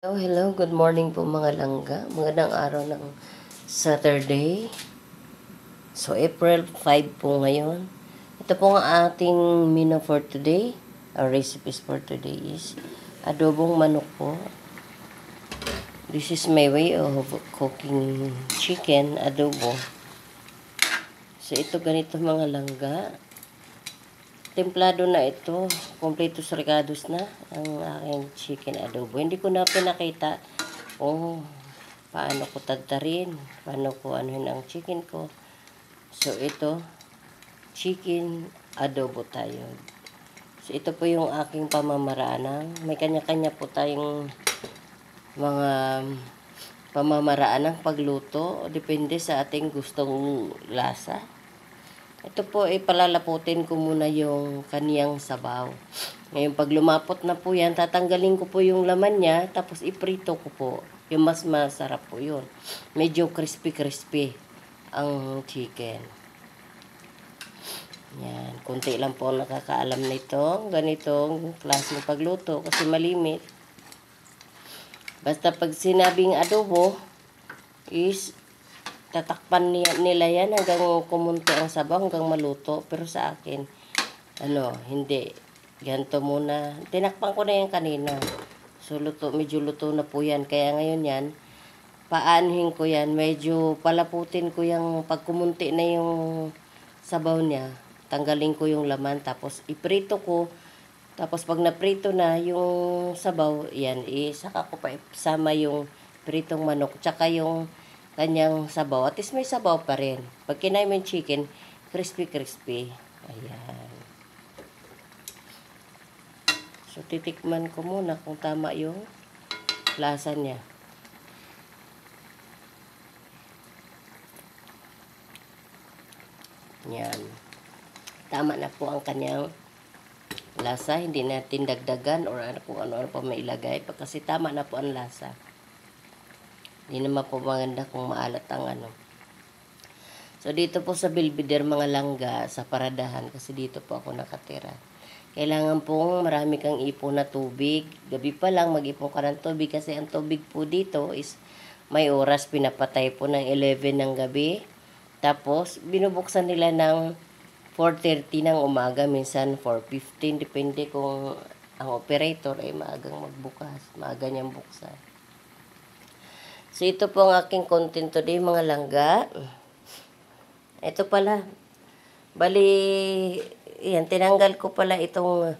Hello, hello. Good morning po mga langga. Magandang araw ng Saturday. So, April 5 po ngayon. Ito po ang ating menu for today. Our recipes for today is adobong manok po. This is my way of cooking chicken adobo. So, ito ganito mga langga. Templado na ito. Completos regados na ang aking chicken adobo. Hindi ko na pinakita paano ko tagtarin, paano ko anuhin ang chicken ko. So, ito, chicken adobo tayo. So, ito po yung aking pamamaraan. May kanya-kanya po tayong mga pamamaraan ng pagluto. Depende sa ating gustong lasa. Ito po ay palalaputin ko muna yung kaniyang sabaw. Ngayon pag lumapot na po yan, tatanggalin ko po yung laman niya, tapos iprito ko po. Yung mas masarap po yun. Medyo crispy ang chicken. Yan, kunti lang po nakakaalam nito. Ganitong klaseng pagluto kasi malimit. Basta pag sinabing adobo is tatakpan nila yan hanggang kumunti ang sabaw, hanggang maluto. Pero sa akin, hindi. Ganito muna. Tinakpan ko na yan kanina. So, medyo luto na po yan. Kaya ngayon yan, paanuhin ko yan. Medyo palaputin ko yung pag kumunti na yung sabaw niya. Tanggalin ko yung laman. Tapos, iprito ko. Tapos, pag naprito na yung sabaw, yan, saka ko pa isama yung pritong manok. Tsaka yung kanyang sabaw. At least may sabaw pa rin. Pag kinain mo yung chicken, crispy. Ayan. So, titikman ko muna kung tama yung lasa niya. Yan. Tama na po ang kanyang lasa. Hindi natin dagdagan or kung ano-ano pa mailagay. Kasi tama na po ang lasa. Hindi naman po maganda kung maalat ang So, dito po sa Belvedere mga langga, sa paradahan, kasi dito po ako nakatira. Kailangan pong marami kang ipon na tubig. Gabi pa lang, mag-ipon ka ng tubig kasi ang tubig po dito is may oras, pinapatay po ng 11 ng gabi. Tapos, binubuksan nila ng 4:30 ng umaga, minsan 4:15, depende kung ang operator ay maagang magbukas, maaga niyang buksan. So, ito po ang aking content today, mga langga. Ito pala. Bali, yan, tinanggal ko pala itong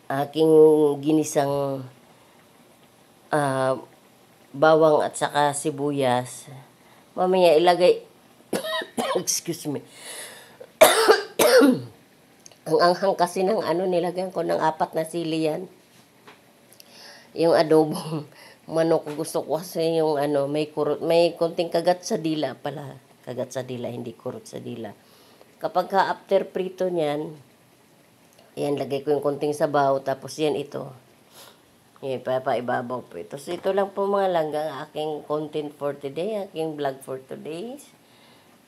aking ginisang bawang at saka sibuyas. Mamaya ilagay, excuse me. Ang anghang kasi ng nilagyan ko ng 4 na sili yan. Yung adobong manok, gusto ko kasi yung may kurot, may konting kagat sa dila pala. Kagat sa dila, hindi kurot sa dila. Kapag after prito niyan, yan, lagay ko yung konting sabaw, tapos yan ito. Yan, papaibabaw po ito. So, ito lang po mga langgang aking content for today, aking vlog for today.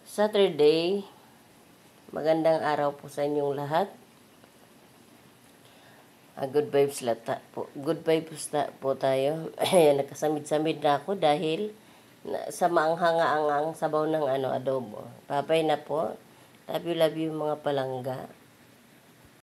Saturday, magandang araw po sa inyong lahat. Good vibes po. Good vibes po tayo. Ayan, nagkasamid-samid na ako dahil sa maanghang-angang sabaw ng adobo. Babay na po. Love you mga palangga.